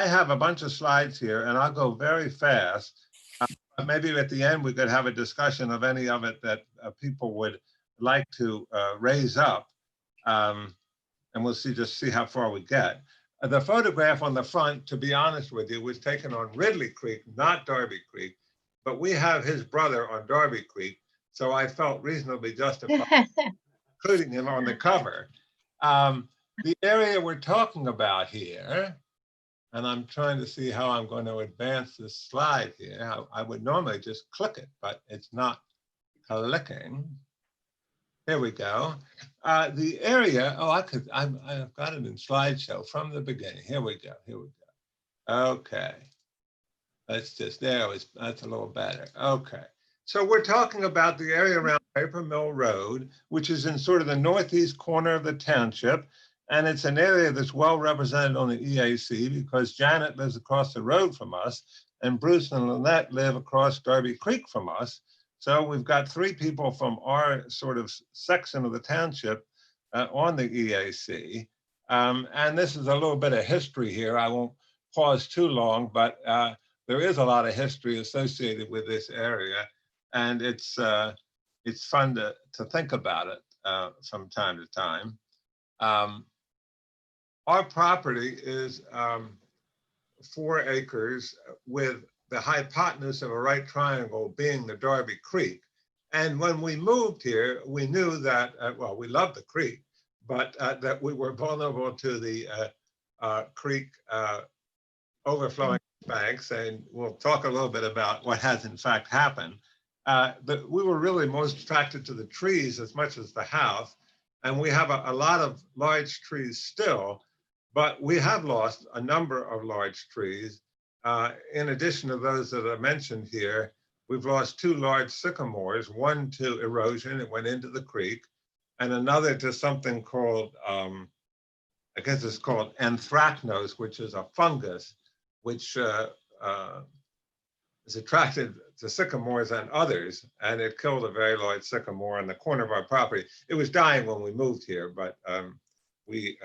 I have a bunch of slides here, and I'll go very fast. Maybe at the end we could have a discussion of any of it that people would like to raise up, and we'll just see how far we get. The photograph on the front, to be honest with you, was taken on Ridley Creek, not Darby Creek, but we have his brother on Darby Creek, so I felt reasonably justified including him on the cover. The area we're talking about here, and I'm trying to see how I'm going to advance this slide here. I would normally just click it, but it's not clicking. Here we go. The area, I've got it in slideshow from the beginning. Here we go, here we go. Okay. That's a little better. Okay. So we're talking about the area around Paper Mill Road, which is in sort of the northeast corner of the township. And it's an area that's well represented on the EAC because Janet lives across the road from us and Bruce and Lynette live across Darby Creek from us. So we've got 3 people from our sort of section of the township on the EAC. And this is a little bit of history here. I won't pause too long, but there is a lot of history associated with this area. And it's fun to think about it from time to time. Our property is 4 acres with the hypotenuse of a right triangle being the Darby Creek. And when we moved here, we knew that, well, we loved the creek, but that we were vulnerable to the creek overflowing banks. And we'll talk a little bit about what has in fact happened. But we were really most attracted to the trees as much as the house. And we have a lot of large trees still, but we have lost a number of large trees. In addition to those that I mentioned here, we've lost 2 large sycamores, one to erosion, it went into the creek, and another to something called, I guess it's called anthracnose, which is a fungus, which is attracted to sycamores and others, and it killed a very large sycamore in the corner of our property. It was dying when we moved here, but we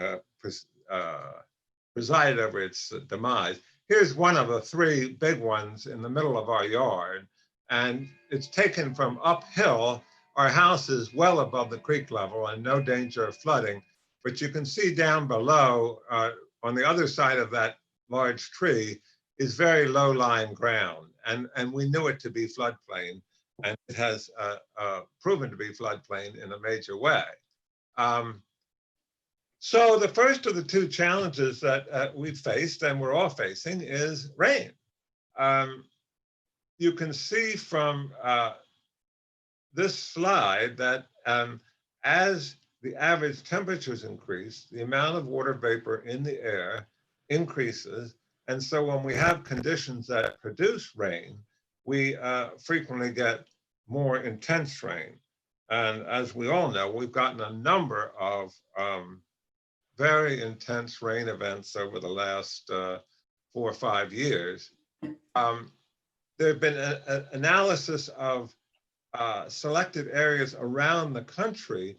presided over its demise. Here's one of the 3 big ones in the middle of our yard, and it's taken from uphill. Our house is well above the creek level and no danger of flooding, but you can see down below on the other side of that large tree is very low-lying ground, and we knew it to be floodplain, and it has proven to be floodplain in a major way. So the first of the 2 challenges that we've faced, and we're all facing, is rain. You can see from this slide that as the average temperatures increase, the amount of water vapor in the air increases. And so when we have conditions that produce rain, we frequently get more intense rain. And as we all know, we've gotten a number of very intense rain events over the last 4 or 5 years. There have been an analysis of selected areas around the country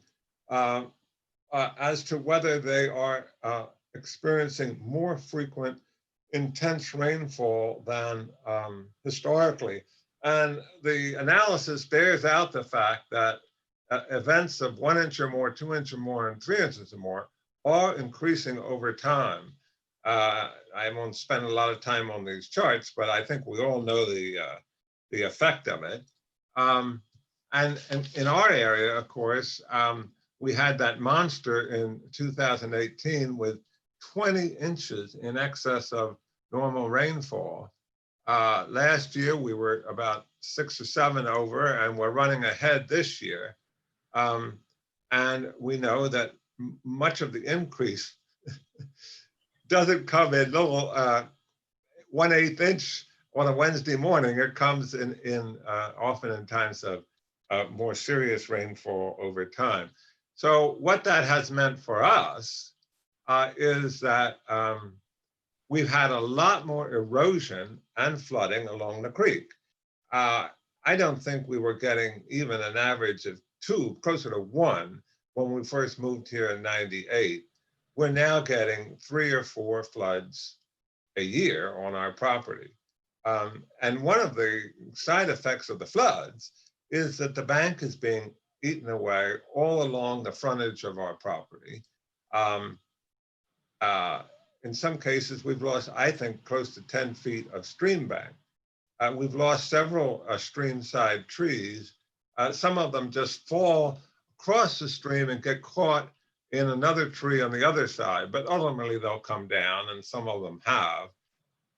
as to whether they are experiencing more frequent intense rainfall than historically. And the analysis bears out the fact that events of 1 inch or more, 2 inch or more, and 3 inches or more are increasing over time. I won't spend a lot of time on these charts, but I think we all know the effect of it. And in our area, of course, we had that monster in 2018 with 20 inches in excess of normal rainfall. Last year, we were about 6 or 7 over, and we're running ahead this year. And we know that much of the increase doesn't come in little 1/8 inch on a Wednesday morning. It comes in often in times of more serious rainfall over time. So what that has meant for us is that we've had a lot more erosion and flooding along the creek. I don't think we were getting even an average of 2, closer to 1, when we first moved here in '98. We're now getting 3 or 4 floods a year on our property. And one of the side effects of the floods is that the bank is being eaten away all along the frontage of our property. In some cases, we've lost, I think, close to 10 feet of stream bank. We've lost several stream-side trees. Some of them just fall across the stream and get caught in another tree on the other side, but ultimately they'll come down, and some of them have.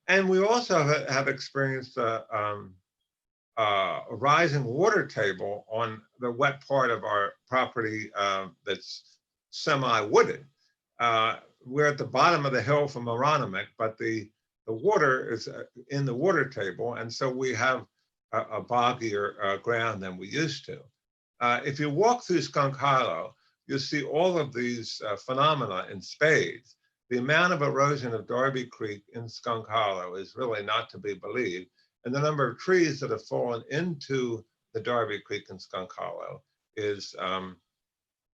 And we also have experienced a rising water table on the wet part of our property that's semi-wooded. We're at the bottom of the hill from Aronimink, but the water is in the water table, and so we have a boggier ground than we used to. If you walk through Skunk Hollow, you'll see all of these phenomena in spades. The amount of erosion of Darby Creek in Skunk Hollow is really not to be believed, and the number of trees that have fallen into the Darby Creek in Skunk Hollow is,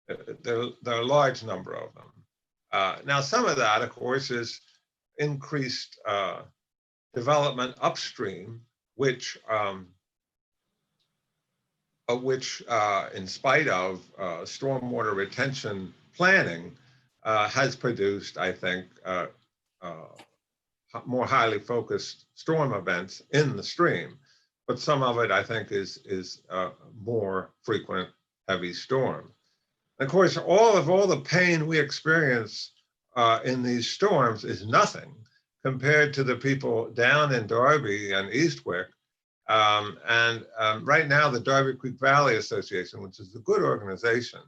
there are a large number of them. Now, some of that, of course, is increased development upstream, which in spite of stormwater retention planning, has produced, I think, more highly focused storm events in the stream. But some of it, I think, is more frequent heavy storm. Of course, all the pain we experience in these storms is nothing compared to the people down in Darby and Eastwick. Right now, the Darby Creek Valley Association, which is a good organization,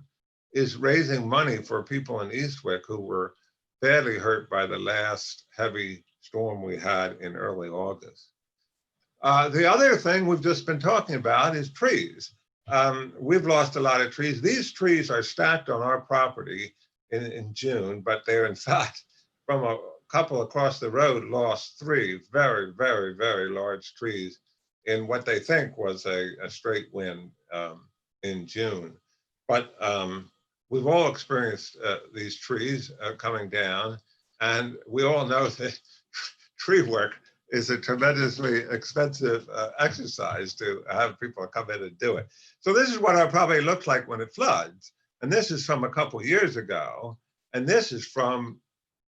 is raising money for people in Eastwick who were badly hurt by the last heavy storm we had in early August. The other thing we've just been talking about is trees. We've lost a lot of trees. These trees are stacked on our property in June, but they're in fact, from a couple across the road, lost 3 very, very, very large trees in what they think was a straight wind in June. But we've all experienced these trees coming down, and we all know that tree work is a tremendously expensive exercise to have people come in and do it. So this is what our property looks like when it floods. And this is from a couple of years ago. And this is from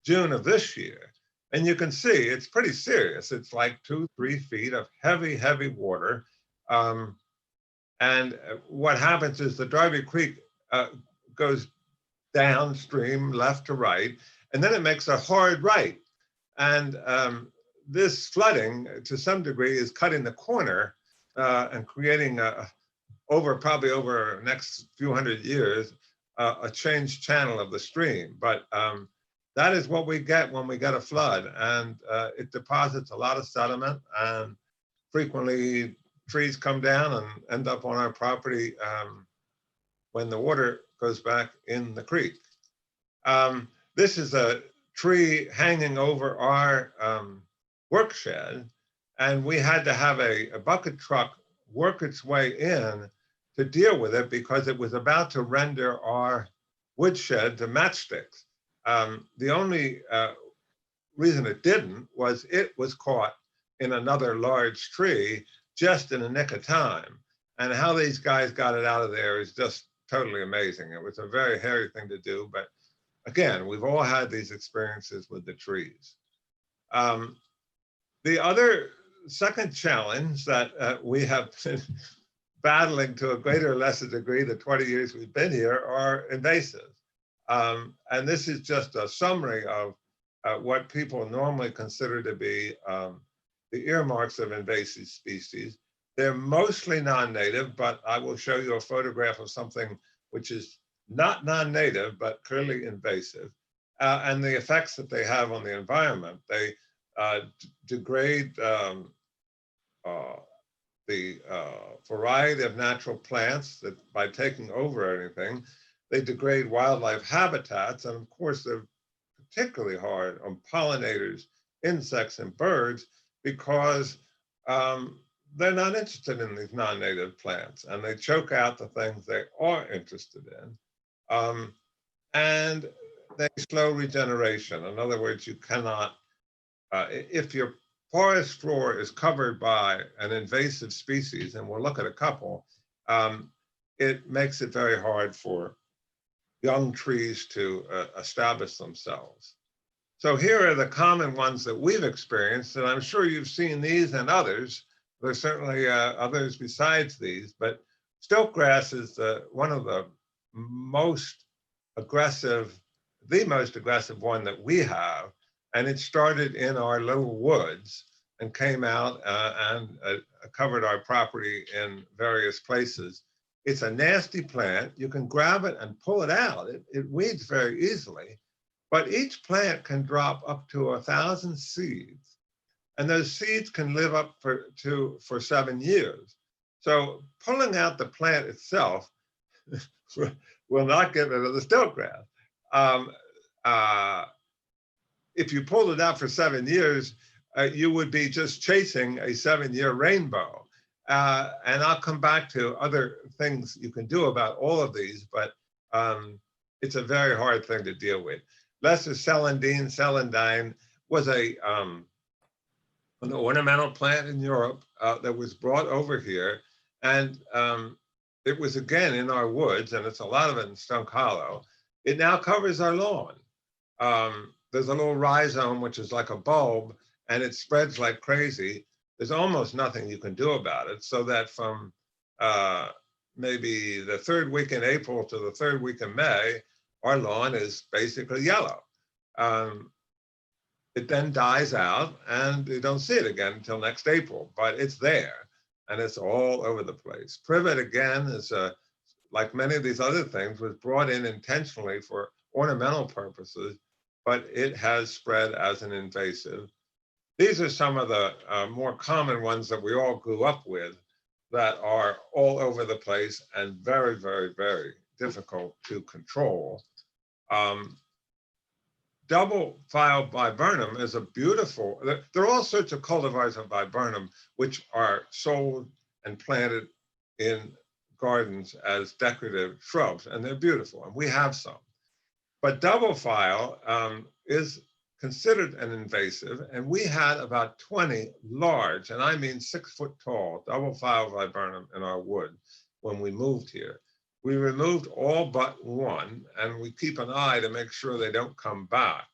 June of this year. And you can see it's pretty serious. It's like 2-3 feet of heavy, heavy water. And what happens is the Darby Creek goes downstream, left to right, and then it makes a hard right. And this flooding, to some degree, is cutting the corner and creating, probably over the next few hundred years, a changed channel of the stream. But that is what we get when we get a flood. And it deposits a lot of sediment, and frequently trees come down and end up on our property when the water goes back in the creek. This is a tree hanging over our work shed, and we had to have a bucket truck work its way in to deal with it because it was about to render our woodshed to matchsticks. The only reason it didn't was it was caught in another large tree just in a nick of time. And how these guys got it out of there is just totally amazing. It was a very hairy thing to do, but again, we've all had these experiences with the trees. The other second challenge that we have been battling to a greater or lesser degree the 20 years we've been here are invasive. And this is just a summary of what people normally consider to be the earmarks of invasive species. They're mostly non-native, but I will show you a photograph of something which is not non-native, but clearly invasive, and the effects that they have on the environment. They degrade the variety of natural plants that by taking over anything, they degrade wildlife habitats. And of course, they're particularly hard on pollinators, insects, and birds because they're not interested in these non-native plants, and they choke out the things they are interested in. And they slow regeneration. In other words, you cannot if your forest floor is covered by an invasive species, and we'll look at a couple, it makes it very hard for young trees to establish themselves. So here are the common ones that we've experienced, and I'm sure you've seen these and others. There's certainly others besides these, but stiltgrass is one of the most aggressive, the most aggressive one that we have, and it started in our little woods and came out and covered our property in various places. It's a nasty plant. You can grab it and pull it out. It weeds very easily, but each plant can drop up to 1,000 seeds, and those seeds can live up for 7 years. So pulling out the plant itself will not get rid of the stiltgrass. If you pulled it out for 7 years, you would be just chasing a 7-year rainbow. And I'll come back to other things you can do about all of these, but it's a very hard thing to deal with. Lesser celandine was an ornamental plant in Europe that was brought over here, and it was again in our woods, and it's a lot of it in Stunk Hollow. It now covers our lawn. There's a little rhizome, which is like a bulb, and it spreads like crazy. There's almost nothing you can do about it, so that from maybe the 3rd week in April to the 3rd week in May, our lawn is basically yellow. It then dies out, and you don't see it again until next April, but it's there, and it's all over the place. Privet, again, is like many of these other things, was brought in intentionally for ornamental purposes, but it has spread as an invasive. These are some of the more common ones that we all grew up with that are all over the place and very, very, very difficult to control. Double file viburnum is a beautiful, there are all sorts of cultivars of viburnum which are sold and planted in gardens as decorative shrubs, and they're beautiful, and we have some. But double file is considered an invasive, and we had about 20 large, and I mean 6 foot tall, double file viburnum in our wood when we moved here. We removed all but one, and we keep an eye to make sure they don't come back,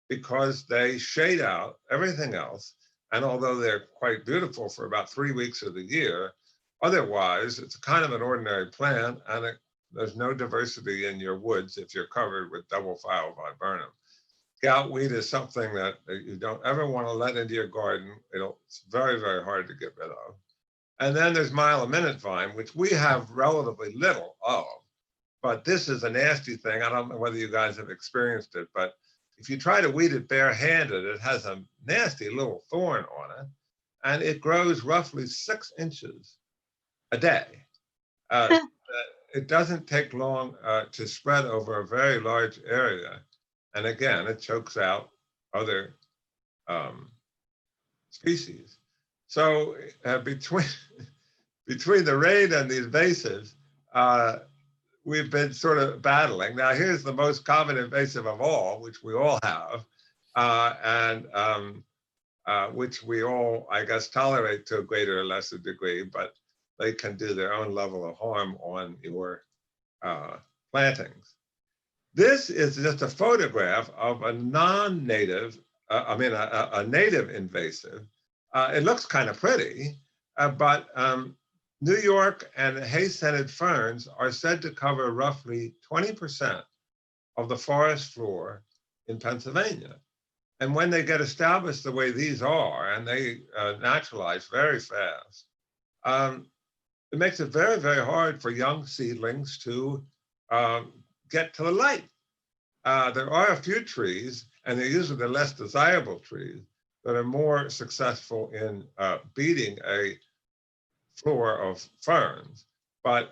because they shade out everything else. And although they're quite beautiful for about 3 weeks of the year, otherwise it's kind of an ordinary plant, and there's no diversity in your woods if you're covered with double file viburnum. Goutweed is something that you don't ever want to let into your garden. It's very, very hard to get rid of. And then there's mile-a-minute vine, which we have relatively little of, but this is a nasty thing. I don't know whether you guys have experienced it, but if you try to weed it barehanded, it has a nasty little thorn on it, and it grows roughly 6 inches a day. It doesn't take long to spread over a very large area. And again, it chokes out other species. So between the rain and the invasives, we've been sort of battling. Now, here's the most common invasive of all, which we all have, and which we all, I guess, tolerate to a greater or lesser degree, but they can do their own level of harm on your plantings. This is just a photograph of a non-native, a native invasive. It looks kind of pretty, but New York and hay-scented ferns are said to cover roughly 20% of the forest floor in Pennsylvania. And when they get established the way these are, and they naturalize very fast, it makes it very, very hard for young seedlings to get to the light. There are a few trees, and they're usually the less desirable trees, that are more successful in beating a floor of ferns. But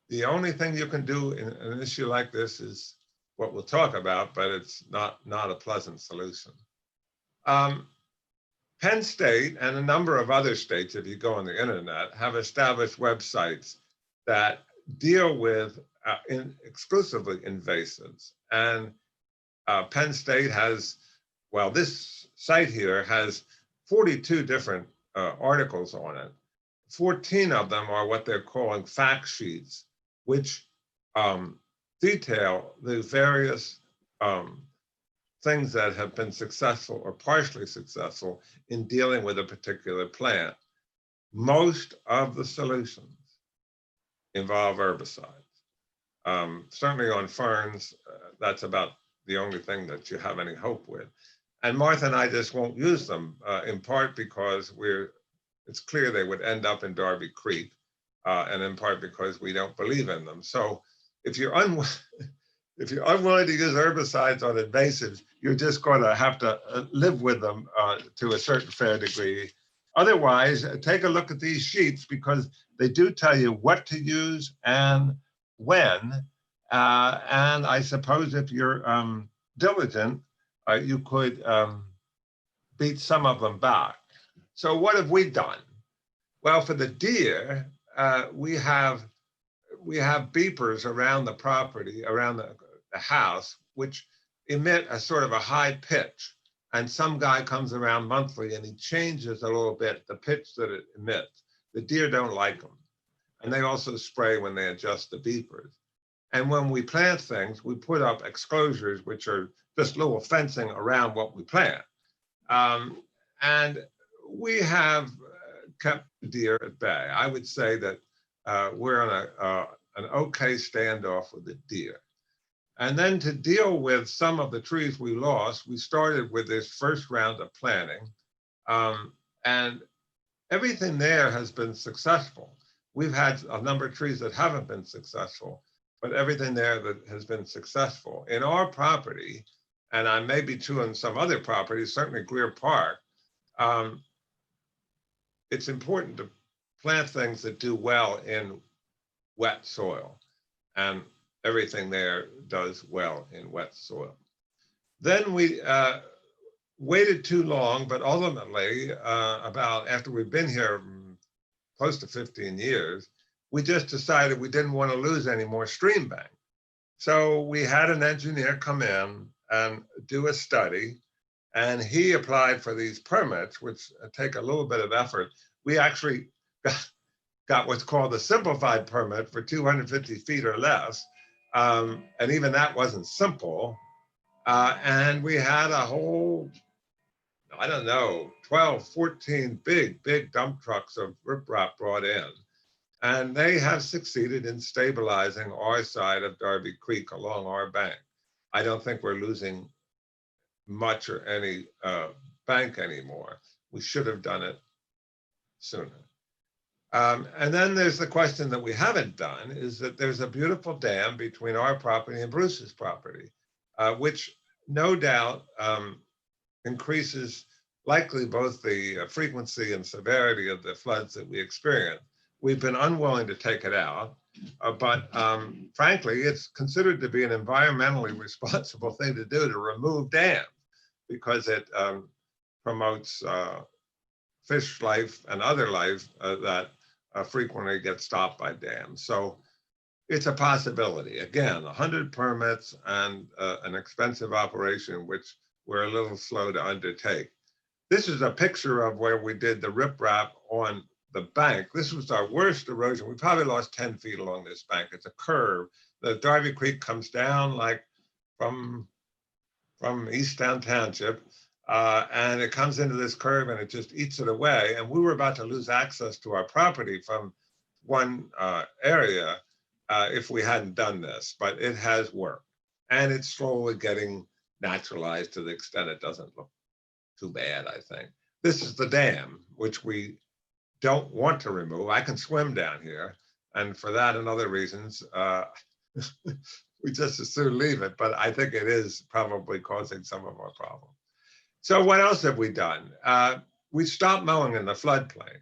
the only thing you can do in an issue like this is what we'll talk about, but it's not a pleasant solution. Penn State and a number of other states, if you go on the internet, have established websites that deal with exclusively invasives. And Penn State has well, this site here has 42 different articles on it. 14 of them are what they're calling fact sheets, which detail the various things that have been successful or partially successful in dealing with a particular plant. Most of the solutions involve herbicides. Certainly on ferns, that's about the only thing that you have any hope with. And Martha and I just won't use them, in part because it's clear they would end up in Darby Creek, and in part because we don't believe in them. So if you're unwilling to use herbicides on invasives, you're just going to have to live with them to a certain fair degree. Otherwise, take a look at these sheets, because they do tell you what to use and when. And I suppose if you're diligent, you could beat some of them back. So what have we done? Well, for the deer, we have beepers around the property, around the house, which emit a sort of a high pitch. And some guy comes around monthly and he changes a little bit the pitch that it emits. The deer don't like them. And they also spray when they adjust the beepers. And when we plant things, we put up exclosures, which are just little fencing around what we plant. And we have kept the deer at bay. I would say that we're on an okay standoff with the deer. And then to deal with some of the trees we lost, we started with this first round of planting. And everything there has been successful. We've had a number of trees that haven't been successful, but everything there that has been successful. In our property, and I may be true in some other properties, certainly Greer Park, it's important to plant things that do well in wet soil. And everything there does well in wet soil. Then we waited too long, but ultimately, after we've been here close to 15 years, we just decided we didn't want to lose any more stream bank. So we had an engineer come in and do a study, and he applied for these permits, which take a little bit of effort. We actually got what's called a simplified permit for 250 feet or less. And even that wasn't simple. And we had a whole, I don't know, 12, 14 big dump trucks of riprap brought in. And they have succeeded in stabilizing our side of Darby Creek along our bank. I don't think we're losing much or any bank anymore. We should have done it sooner. And then there's the question that we haven't done, is that there's a beautiful dam between our property and Bruce's property, which no doubt increases likely both the frequency and severity of the floods that we experience. We've been unwilling to take it out, but frankly, it's considered to be an environmentally responsible thing to do, to remove dams, because it promotes fish life and other life that frequently get stopped by dams. So it's a possibility. Again, 100 permits and an expensive operation, which we're a little slow to undertake. This is a picture of where we did the riprap on the bank. This was our worst erosion. We probably lost 10 feet along this bank. It's a curve. The Darby Creek comes down like from Easttown Township, and it comes into this curve and it just eats it away. And we were about to lose access to our property from one area if we hadn't done this, but it has worked. And it's slowly getting naturalized to the extent it doesn't look too bad, I think. This is the dam, which we don't want to remove. I can swim down here. And for that and other reasons, we just as soon leave it, but I think it is probably causing some of our problems. So what else have we done? We stopped mowing in the floodplain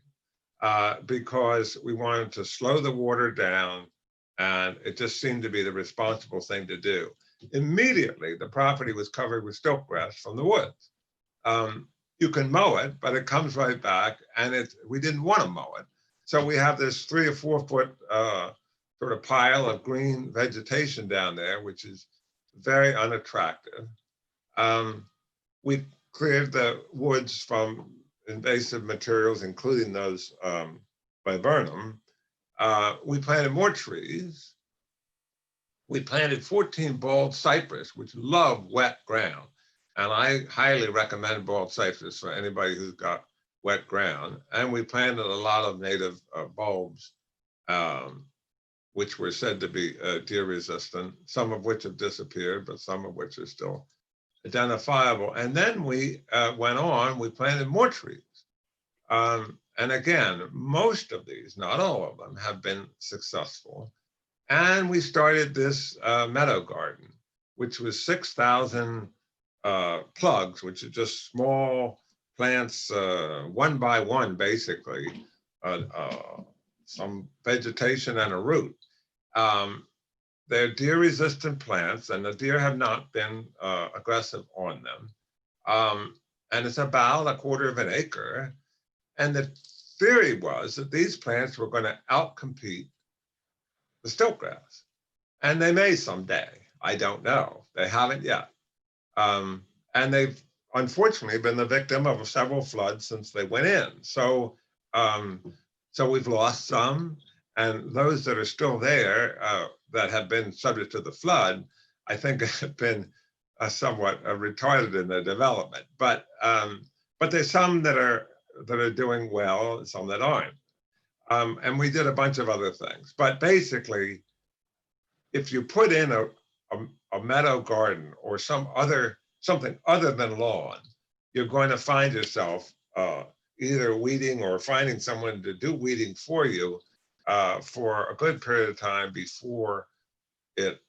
because we wanted to slow the water down, and it just seemed to be the responsible thing to do. Immediately, the property was covered with stiltgrass from the woods. You can mow it, but it comes right back, and we didn't want to mow it. So we have this 3 or 4 foot sort of pile of green vegetation down there, which is very unattractive. We cleared the woods from invasive materials, including those viburnum. We planted more trees. We planted 14 bald cypress, which love wet ground. And I highly recommend bald cypress for anybody who's got wet ground. And we planted a lot of native bulbs, which were said to be deer resistant, some of which have disappeared, but some of which are still identifiable. And then we went on, we planted more trees. And again, most of these, not all of them, have been successful. And we started this meadow garden, which was 6,000 plugs, which are just small plants, one by one, basically, some vegetation and a root. They're deer-resistant plants, and the deer have not been aggressive on them. And it's about 1/4 of an acre. And the theory was that these plants were going to outcompete the stiltgrass. And they may someday. I don't know. They haven't yet. And they've unfortunately been the victim of several floods since they went in. So, so we've lost some. And those that are still there that have been subject to the flood, I think have been somewhat retarded in their development. But there's some that are doing well, and some that aren't. And we did a bunch of other things. But basically, if you put in a meadow garden or something other than lawn, you're going to find yourself either weeding or finding someone to do weeding for you for a good period of time before it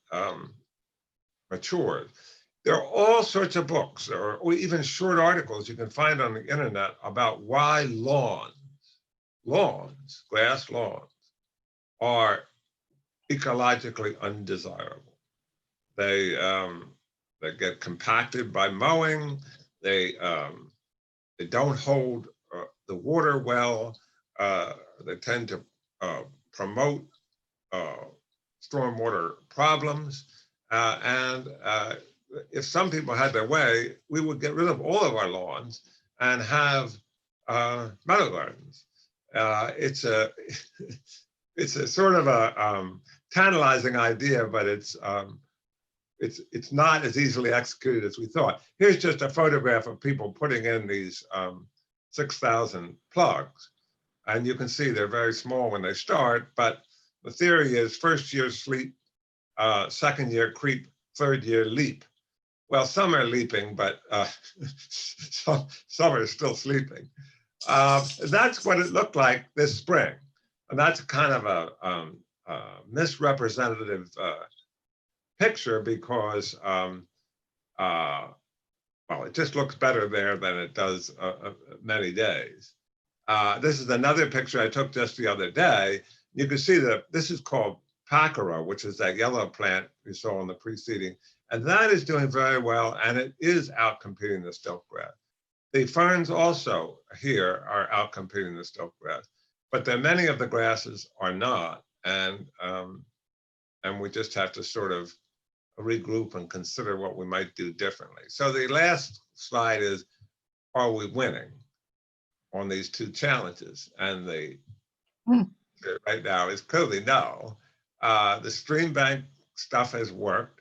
matures. There are all sorts of books or even short articles you can find on the internet about why grass lawns, are ecologically undesirable. They get compacted by mowing. They don't hold the water well. They tend to promote stormwater problems. And if some people had their way, we would get rid of all of our lawns and have meadow gardens. It's a sort of a tantalizing idea, but it's not as easily executed as we thought. Here's just a photograph of people putting in these 6,000 plugs. And you can see they're very small when they start, but the theory is first year sleep, second year creep, third year leap. Well, some are leaping, but some are still sleeping. That's what it looked like this spring. And that's kind of a misrepresentative picture because, well, it just looks better there than it does many days. This is another picture I took just the other day. You can see that this is called Packera, which is that yellow plant you saw in the preceding. And that is doing very well, and it is outcompeting the stiltgrass. The ferns also here are outcompeting the stiltgrass, but there are many of the grasses are not, and we just have to sort of regroup and consider what we might do differently. So the last slide is, are we winning on these two challenges? And the right now is clearly no. The stream bank stuff has worked.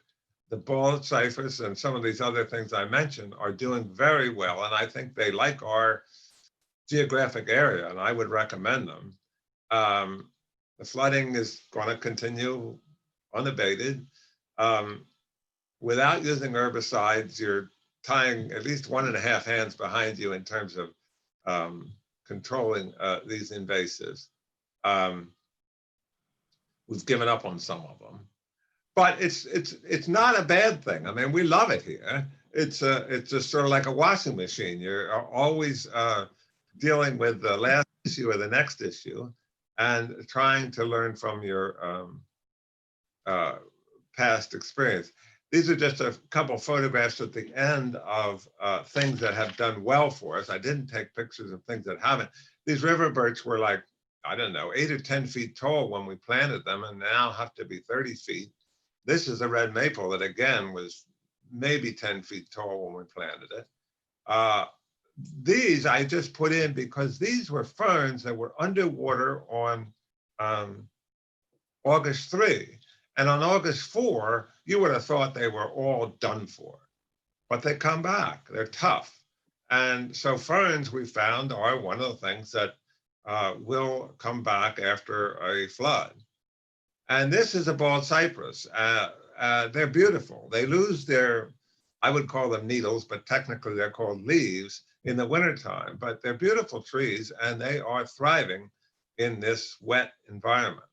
The bald cypress and some of these other things I mentioned are doing very well, and I think they like our geographic area, and I would recommend them. The flooding is going to continue unabated. Without using herbicides, you're tying at least 1.5 hands behind you in terms of controlling these invasives. We've given up on some of them. But it's not a bad thing. I mean, we love it here. It's just sort of like a washing machine. You're always dealing with the last issue or the next issue, and trying to learn from your past experience. These are just a couple photographs at the end of things that have done well for us. I didn't take pictures of things that haven't. These river birch were like, I don't know, 8 or 10 feet tall when we planted them, and now have to be 30 feet. This is a red maple that, again, was maybe 10 feet tall when we planted it. these I just put in because these were ferns that were underwater on August 3. And on August 4, you would have thought they were all done for, but they come back. They're tough. And so ferns, we found, are one of the things that will come back after a flood. And this is a bald cypress. They're beautiful. They lose their, I would call them needles, but technically they're called leaves in the wintertime. But they're beautiful trees, and they are thriving in this wet environment.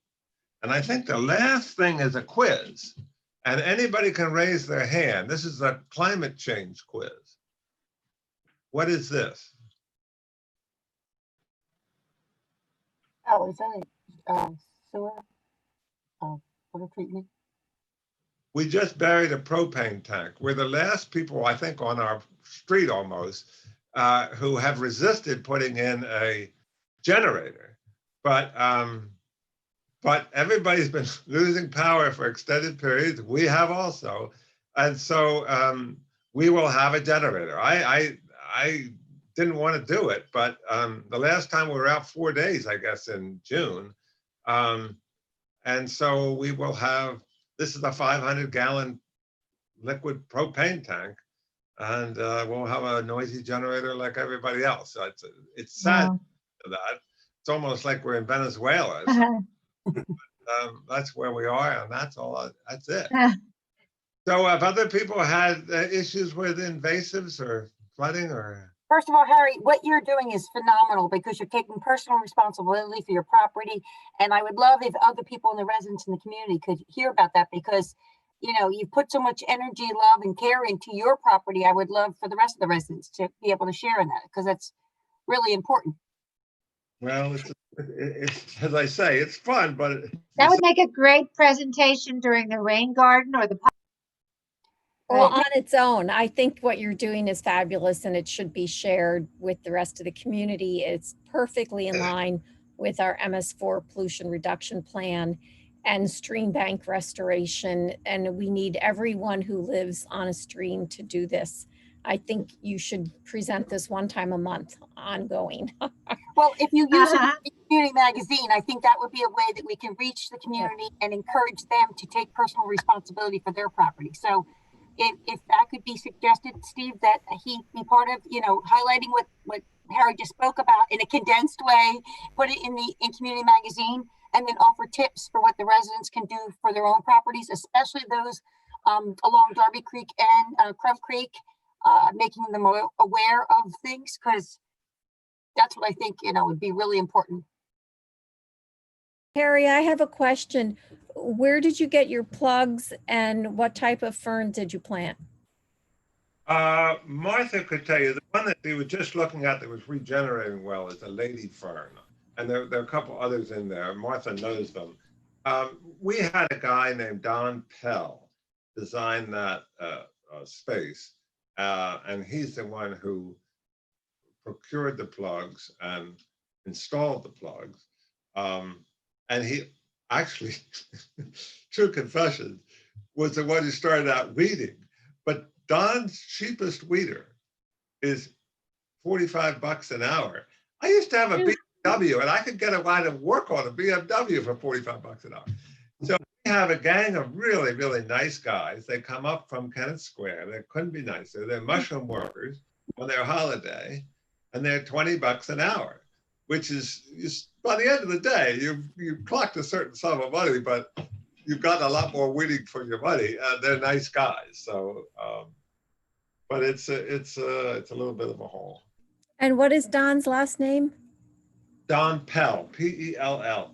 And I think the last thing is a quiz, and anybody can raise their hand. This is a climate change quiz. What is this? Oh, is that a sewer water treatment? We just buried a propane tank. We're the last people, I think, on our street almost, who have resisted putting in a generator. But everybody's been losing power for extended periods. We have also. And so we will have a generator. I didn't want to do it, but the last time we were out 4 days, I guess, in June. And so we will have, this is a 500-gallon liquid propane tank, and we'll have a noisy generator like everybody else. So it's sad that. It's almost like we're in Venezuela. So, that's where we are, and that's all. That's it. So have other people had issues with invasives or flooding or? First of all, Harry, what you're doing is phenomenal because you're taking personal responsibility for your property. And I would love if other people in the residents in the community could hear about that because, you know, you put so much energy, love, and care into your property. I would love for the rest of the residents to be able to share in that because that's really important. Well, it's as I say, it's fun, but that would make a great presentation during the rain garden or the. Well, on its own, I think what you're doing is fabulous and it should be shared with the rest of the community. It's perfectly in line with our MS4 pollution reduction plan and stream bank restoration. And we need everyone who lives on a stream to do this. I think you should present this one time a month, ongoing. Well, if you use it in the community magazine, I think that would be a way that we can reach the community and encourage them to take personal responsibility for their property. So if that could be suggested, Steve, that he be part of, you know, highlighting what Harry just spoke about in a condensed way, put it in community magazine, and then offer tips for what the residents can do for their own properties, especially those along Darby Creek and Crove Creek, making them aware of things, because that's what I think, you know, would be really important. Harry, I have a question. Where did you get your plugs and what type of fern did you plant? Martha could tell you, the one that they were just looking at that was regenerating well is a lady fern. And there are a couple others in there. Martha knows them. We had a guy named Don Pell design that space. And he's the one who procured the plugs and installed the plugs. And he actually, true confession, was the one who started out weeding. But Don's cheapest weeder is $45 an hour. I used to have a BMW, and I could get a line of work on a BMW for $45 an hour. So we have a gang of really, really nice guys. They come up from Kennett Square. They couldn't be nicer. They're mushroom workers on their holiday, and they're $20 an hour, which is by the end of the day, you've clocked a certain sum of money, but you've gotten a lot more weeding for your money. They're nice guys. So, but it's a little bit of a haul. And what is Don's last name? Don Pell, P-E-L-L.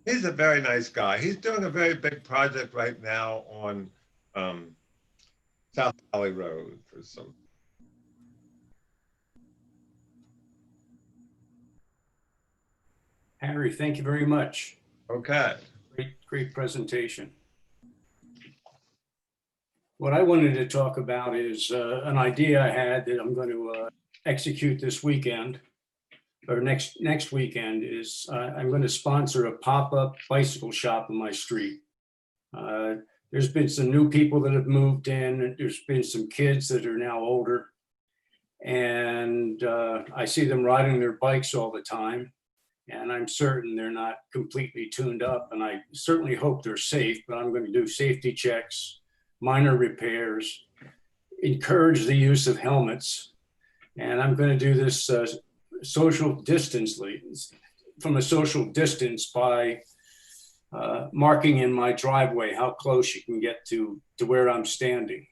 He's a very nice guy. He's doing a very big project right now on South Valley Road for some. Harry, thank you very much. Okay. Great presentation. What I wanted to talk about is an idea I had that I'm going to execute this weekend, or next weekend, is I'm going to sponsor a pop-up bicycle shop on my street. There's been some new people that have moved in. There's been some kids that are now older. And I see them riding their bikes all the time. And I'm certain they're not completely tuned up. And I certainly hope they're safe, but I'm going to do safety checks, minor repairs, encourage the use of helmets. And I'm going to do this social distantly, from a social distance by marking in my driveway how close you can get to where I'm standing.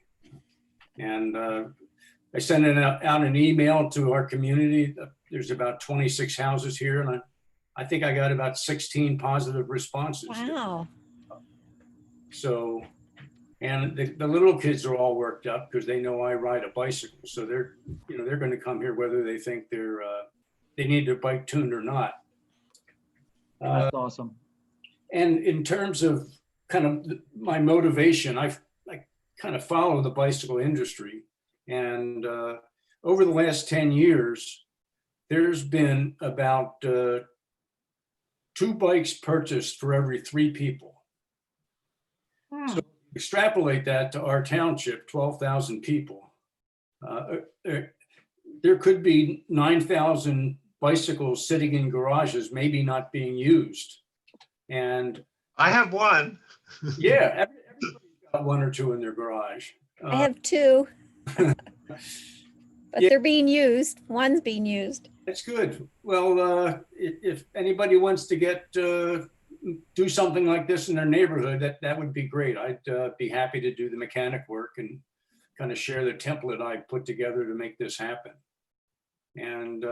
And I sent out an email to our community. There's about 26 houses here, and I think I got about 16 positive responses. Wow. So, and the little kids are all worked up because they know I ride a bicycle. So they're going to come here whether they think they need their bike tuned or not. That's awesome. And in terms of kind of my motivation, I kind of follow the bicycle industry. And over the last 10 years, there's been about 2 bikes purchased for every 3 people. So extrapolate that to our township, 12,000 people. There could be 9,000 bicycles sitting in garages, maybe not being used. And I have one. yeah, everybody's got 1 or 2 in their garage. I have 2. But Yeah. they're being used. One's being used. That's good. Well, if anybody wants to do something like this in their neighborhood, that would be great. I'd be happy to do the mechanic work and kind of share the template I put together to make this happen. And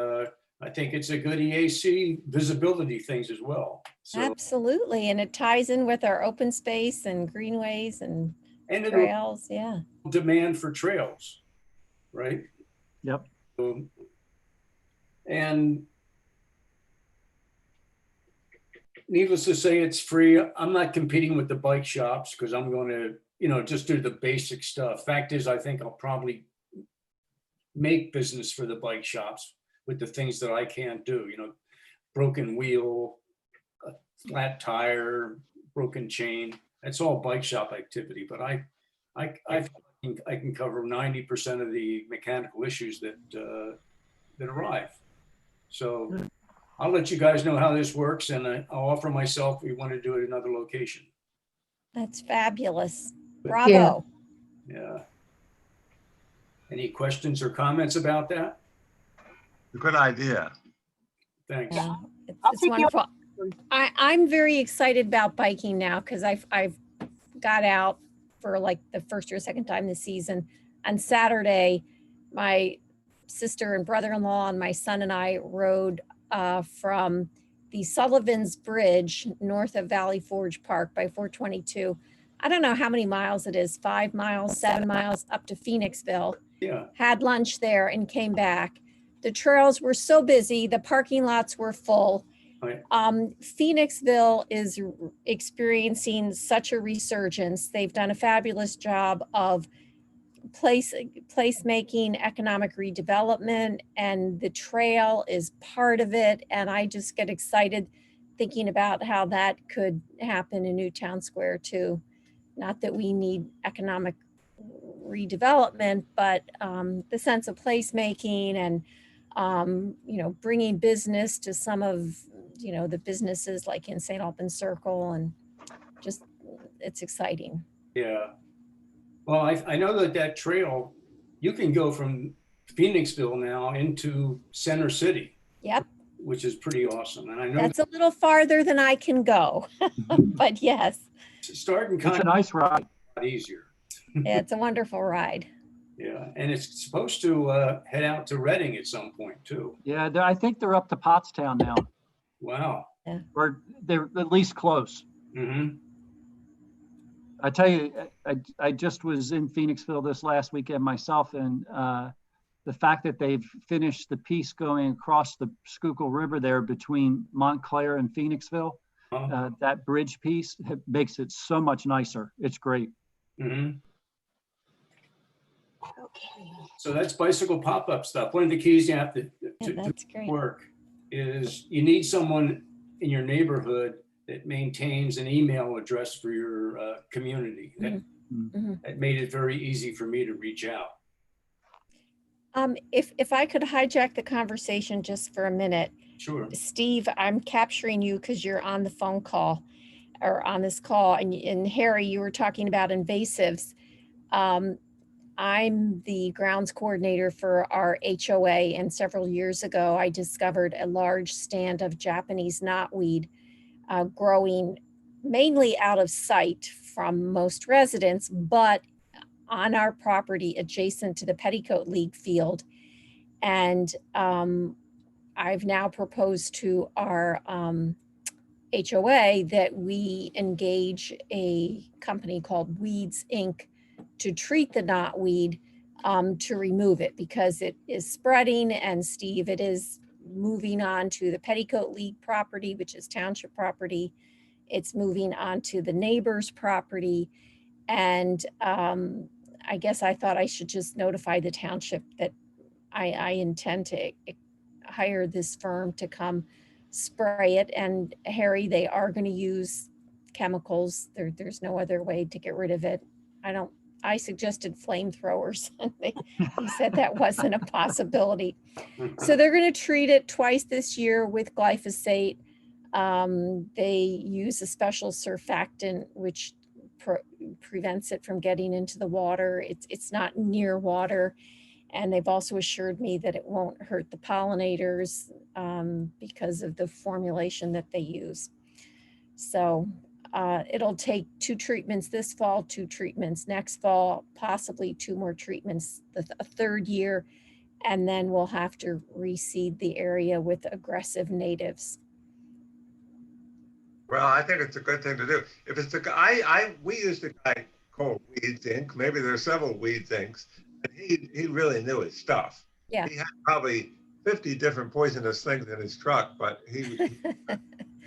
I think it's a good EAC visibility things as well. So, Absolutely. And it ties in with our open space and greenways and and it'll trails. Yeah. demand for trails, right? Yep. And needless to say, it's free. I'm not competing with the bike shops because I'm going to, just do the basic stuff. Fact is, I think I'll probably make business for the bike shops with the things that I can't do, broken wheel, a flat tire, broken chain. That's all bike shop activity, but I can cover 90% of the mechanical issues that arrive. So I'll let you guys know how this works, and I'll offer myself if we want to do it at another location. That's fabulous. Bravo. Yeah. Any questions or comments about that? Good idea. Thanks. Yeah, it's I'll take you- wonderful. I'm very excited about biking now because I've got out for like the first or second time this season. On Saturday, my sister and brother-in-law and my son and I rode from the Sullivan's Bridge north of Valley Forge Park by 422. I don't know how many miles it is, 5 miles, 7 miles up to Phoenixville. Yeah. Had lunch there and came back. The trails were so busy, the parking lots were full. Right. Phoenixville is experiencing such a resurgence. They've done a fabulous job of place-making, economic redevelopment, and the trail is part of it. And I just get excited thinking about how that could happen in Newtown Square too. Not that we need economic redevelopment, but the sense of placemaking and bringing business to some of the businesses like in St. Albans Circle, and just it's exciting. Yeah. Well, I know that trail, you can go from Phoenixville now into Center City. Yep. Which is pretty awesome. And I know That's a little farther than I can go, but yes, starting It's kind a of nice ride. easier. it's a wonderful ride. Yeah. And it's supposed to head out to Reading at some point too. Yeah, I think they're up to Pottstown now, Wow. or they're at least close. Mm-hmm. I tell you, I just was in Phoenixville this last weekend myself, and the fact that they've finished the piece going across the Schuylkill River there between Montclair and Phoenixville, that bridge piece makes it so much nicer. It's great. Mm-hmm. Okay. So that's bicycle pop-up stuff. One of the keys you have to That's great. work is you need someone in your neighborhood that maintains an email address for your community. That made it very easy for me to reach out. If I could hijack the conversation just for a minute, Sure. Steve, I'm capturing you because you're on the phone call or on this call, and Harry, you were talking about invasives. I'm the grounds coordinator for our HOA, and several years ago, I discovered a large stand of Japanese knotweed growing mainly out of sight from most residents, but on our property adjacent to the Petticoat League field. And I've now proposed to our HOA that we engage a company called Weeds Inc. to treat the knotweed to remove it because it is spreading. And Steve, it is moving on to the Petticoat League property, which is township property. It's moving on to the neighbor's property. And I guess I thought I should just notify the township that I intend to hire this firm to come spray it. And Harry, they are going to use chemicals. There's no other way to get rid of it. I suggested flamethrowers, and he said that wasn't a possibility. So they're going to treat it twice this year with glyphosate. They use a special surfactant which prevents it from getting into the water. It's not near water. And they've also assured me that it won't hurt the pollinators because of the formulation that they use. So it'll take 2 treatments this fall, 2 treatments next fall, possibly 2 more treatments a third year, and then we'll have to reseed the area with aggressive natives. Well, I think it's a good thing to do. If it's the guy, we used a guy called Weeds Inc. Maybe there's several Weeds Incs. And he really knew his stuff. Yeah. He had probably 50 different poisonous things in his truck, but he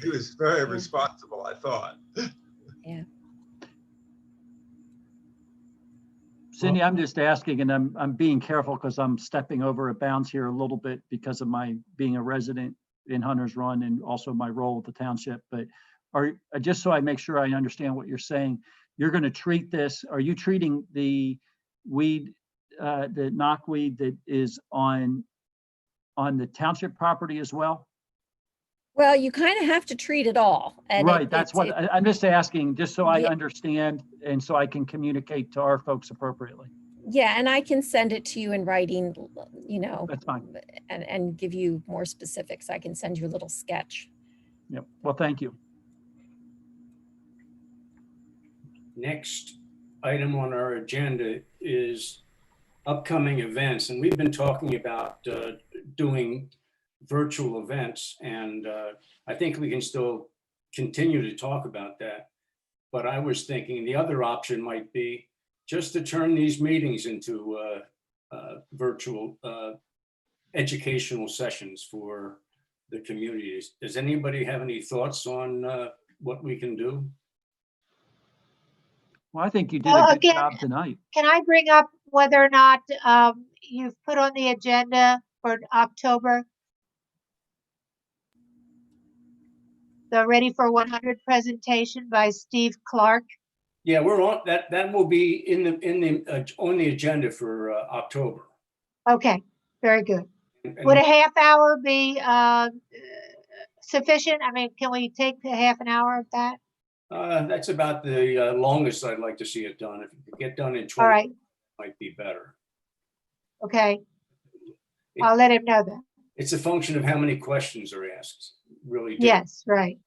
was very responsible, I thought. Yeah. Cindy, I'm just asking, and I'm being careful because I'm stepping over a bounds here a little bit because of my being a resident in Hunter's Run and also my role at the township. But just so I make sure I understand what you're saying, you're going to treat this. Are you treating the weed, the knotweed that is on the township property as well? Well, you kind of have to treat it all. And right. That's what I'm just asking, just so I Yeah. understand and so I can communicate to our folks appropriately. Yeah, and I can send it to you in writing, you know, That's fine. and give you more specifics. I can send you a little sketch. Yep. Well, thank you. Next item on our agenda is upcoming events. And we've been talking about doing virtual events. And I think we can still continue to talk about that. But I was thinking the other option might be just to turn these meetings into virtual educational sessions for the communities. Does anybody have any thoughts on what we can do? Well, I think you did a good Again, job tonight. Can I bring up whether or not you've put on the agenda for October the Ready for 100 presentation by Steve Clark? Yeah, we're on that. That will be on the agenda for October. Okay, very good. And Would a half hour be sufficient? I mean, can we take a half an hour of that? that's about the longest I'd like to see it done. If it could get done in 20, All right, might be better. okay. I'll let him know that. It's a function of how many questions are asked. Really. Yes, right.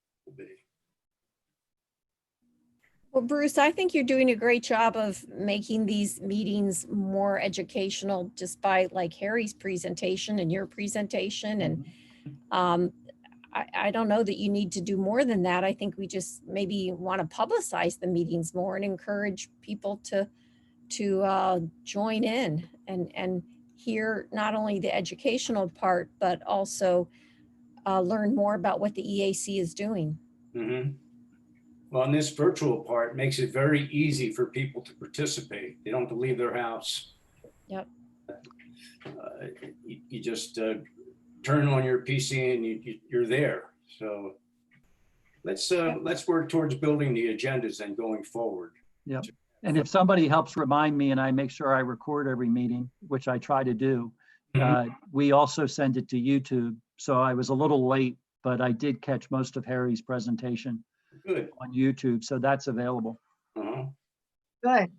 Well, Bruce, I think you're doing a great job of making these meetings more educational just by like Harry's presentation and your presentation. And I don't know that you need to do more than that. I think we just maybe want to publicize the meetings more and encourage people to join in and hear not only the educational part, but also learn more about what the EAC is doing. Mm-hmm. Well, and this virtual part makes it very easy for people to participate. They don't have to leave their house. Yep. You just turn on your PC and you're there. So let's work towards building the agendas and going forward. Yep. And if somebody helps remind me and I make sure I record every meeting, which I try to do, We also send it to YouTube. So I was a little late, but I did catch most of Harry's presentation Good. on YouTube. So that's available. Uh-huh. Good.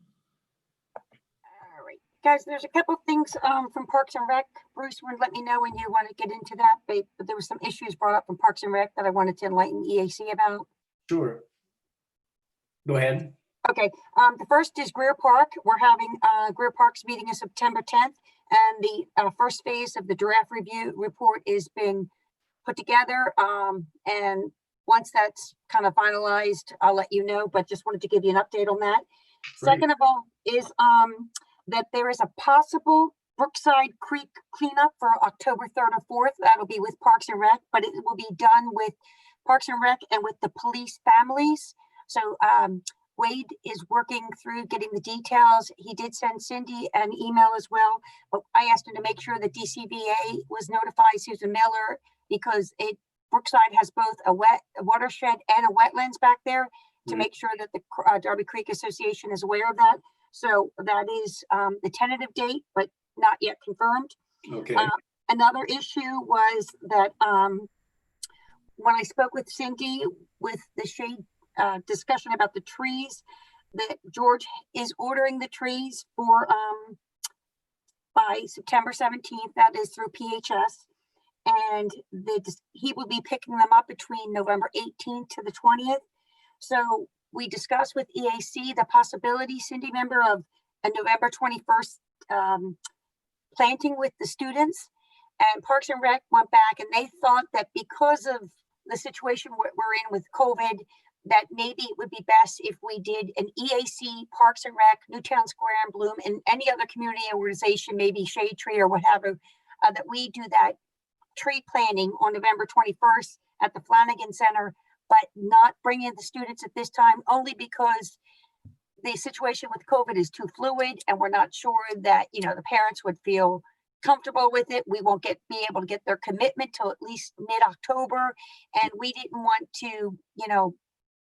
All right, guys, there's a couple of things from Parks and Rec. Bruce would let me know when you want to get into that, but there were some issues brought up from Parks and Rec that I wanted to enlighten EAC about. Sure. Go ahead. Okay, the first is Greer Park. We're having Greer Park's meeting on September 10th, and the first phase of the draft review report has been put together. And once that's kind of finalized, I'll let you know, but just wanted to give you an update on that. Great. Second of all is that there is a possible Brookside Creek cleanup for October 3rd or 4th. That'll be with Parks and Rec, but it will be done with Parks and Rec and with the police families. So Wade is working through getting the details. He did send Cindy an email as well, but I asked him to make sure that DCBA was notified, Susan Miller, because Brookside has both a watershed and a wetlands back there, to make sure that the Darby Creek Association is aware of that. So that is the tentative date, but not yet confirmed. Okay. Another issue was that when I spoke with Cindy with the shade discussion about the trees, that George is ordering the trees for by September 17th. That is through PHS, and he will be picking them up between November 18th to the 20th. So we discussed with EAC the possibility, Cindy, member, of a November 21st planting with the students, and Parks and Rec went back and they thought that because of the situation we're in with COVID, that maybe it would be best if we did an EAC, Parks and Rec, Newtown Square and Bloom, and any other community organization, maybe Shade Tree or whatever, that we do that tree planting on November 21st at the Flanagan Center, but not bring in the students at this time, only because the situation with COVID is too fluid and we're not sure that, the parents would feel comfortable with it. We won't be able to get their commitment till at least mid-October. And we didn't want to,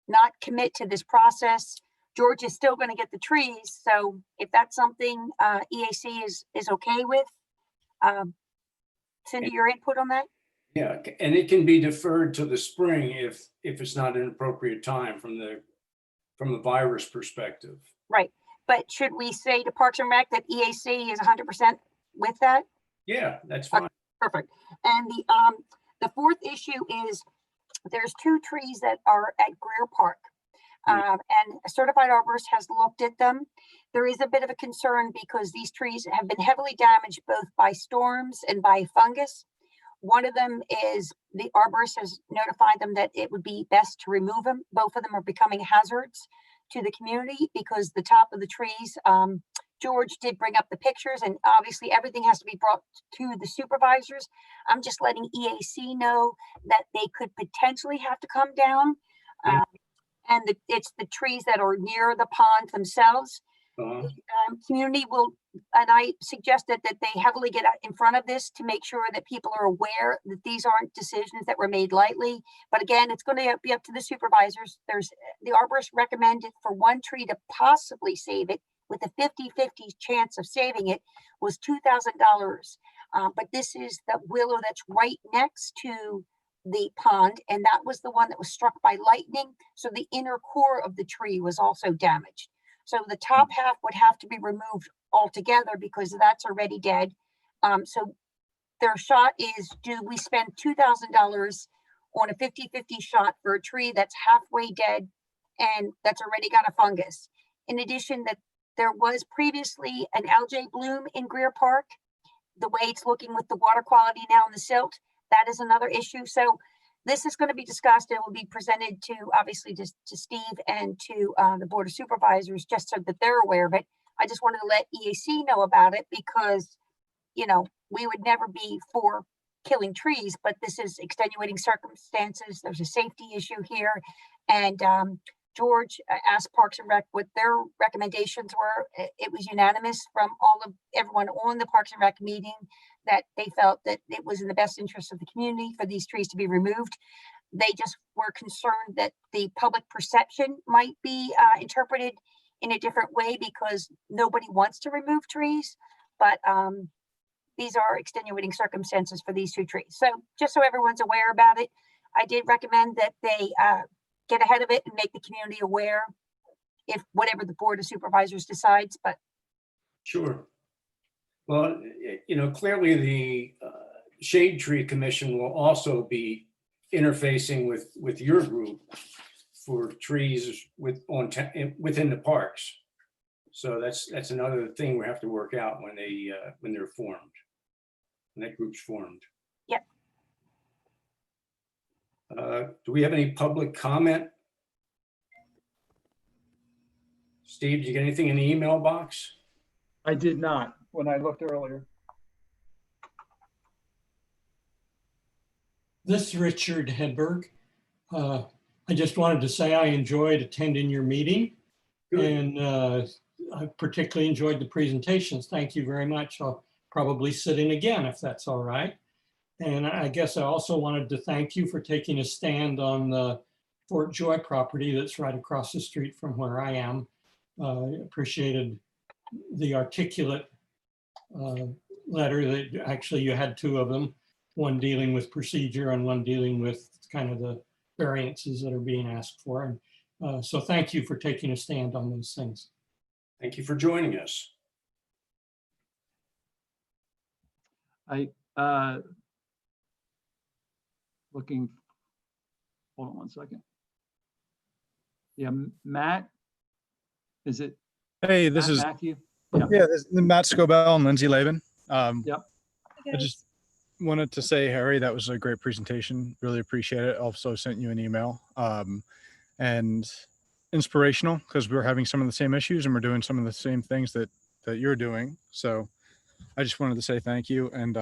not commit to this process. George is still going to get the trees. So if that's something EAC is okay with, Cindy, your input on that? Yeah, and it can be deferred to the spring if it's not an appropriate time from the virus perspective. Right. But should we say to Parks and Rec that EAC is 100% with that? Yeah, that's fine. Perfect. And the fourth issue is there's 2 trees that are at Greer Park. And a certified arborist has looked at them. There is a bit of a concern because these trees have been heavily damaged both by storms and by fungus. One of them is the arborist has notified them that it would be best to remove them. Both of them are becoming hazards to the community because the top of the trees, George did bring up the pictures, and obviously everything has to be brought to the supervisors. I'm just letting EAC know that they could potentially have to come down. And it's the trees that are near the pond themselves. The community will, and I suggested that they heavily get out in front of this to make sure that people are aware that these aren't decisions that were made lightly. But again, it's going to be up to the supervisors. The arborist recommended for one tree to possibly save it with a 50-50 chance of saving it was $2,000. But this is the willow that's right next to the pond, and that was the one that was struck by lightning. So the inner core of the tree was also damaged. So the top half would have to be removed altogether because that's already dead. So their shot is, do we spend $2,000 on a 50-50 shot for a tree that's halfway dead and that's already got a fungus? In addition, that there was previously an algae bloom in Greer Park. The way it's looking with the water quality now in the silt, that is another issue. So this is going to be discussed. It will be presented to, obviously, to Steve and to the Board of Supervisors, just so that they're aware of it. I just wanted to let EAC know about it because, we would never be for killing trees, but this is extenuating circumstances. There's a safety issue here. And George asked Parks and Rec what their recommendations were. It was unanimous from everyone on the Parks and Rec meeting that they felt that it was in the best interest of the community for these trees to be removed. They just were concerned that the public perception might be interpreted in a different way because nobody wants to remove trees. But these are extenuating circumstances for these 2 trees. So just so everyone's aware about it, I did recommend that they get ahead of it and make the community aware if whatever the Board of Supervisors decides, but Sure. Well, clearly the Shade Tree Commission will also be interfacing with your group for trees within the parks. So that's another thing we have to work out when they're formed, when that group's formed. Yep. Do we have any public comment? Steve, did you get anything in the email box? I did not when I looked earlier. This is Richard Hedberg. I just wanted to say I enjoyed attending your meeting. Good. And I particularly enjoyed the presentations. Thank you very much. I'll probably sit in again if that's all right. And I guess I also wanted to thank you for taking a stand on the Fort Joy property that's right across the street from where I am. Appreciated the articulate letter that actually you had 2 of them, one dealing with procedure and one dealing with kind of the variances that are being asked for. And so thank you for taking a stand on those things. Thank you for joining us. Looking, hold on one second. Yeah, Matt, is it? Hey, this Matt is Matthew? yeah, this is Matt Scobell and Lindsay Laban. Yep. I just wanted to say, Harry, that was a great presentation. Really appreciate it. Also sent you an email and inspirational because we're having some of the same issues and we're doing some of the same things that you're doing. So I just wanted to say thank you and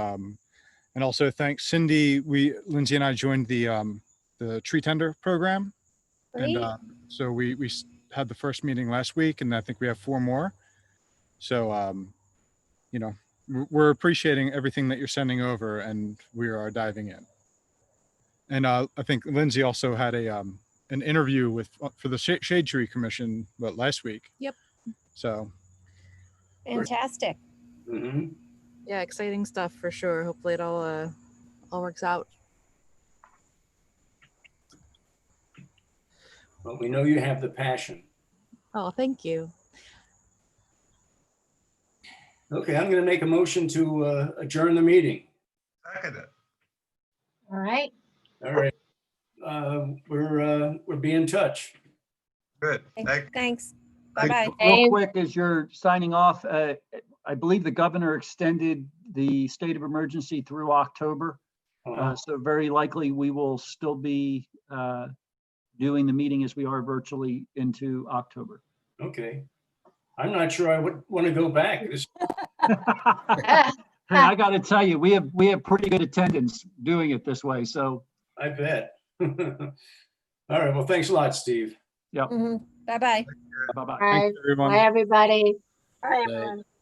also thanks Cindy. Lindsay and I joined the tree tender program. Great. And so we had the first meeting last week and I think we have 4 more. So, we're appreciating everything that you're sending over and we are diving in. And I think Lindsay also had an interview for the Shade Tree Commission, last week. Yep. So. Fantastic. Mm-hmm. Yeah, exciting stuff for sure. Hopefully it all works out. Well, we know you have the passion. Oh, thank you. Okay, I'm going to make a motion to adjourn the meeting. Second it. All right. All right. We'll be in touch. Good. Thank you. Thanks. Thank Bye-bye. you. Real Dave? quick, as you're signing off, I believe the governor extended the state of emergency through October. So very likely we will still be doing the meeting as we are virtually into October. Okay. I'm not sure I would want to go back. Hey, I got to tell you, we have pretty good attendance doing it this way. So, I bet. All right. Well, thanks a lot, Steve. yeah. Mhm. Bye-bye. Bye-bye. All right. Thanks, everyone. Bye, everybody. all right, everyone.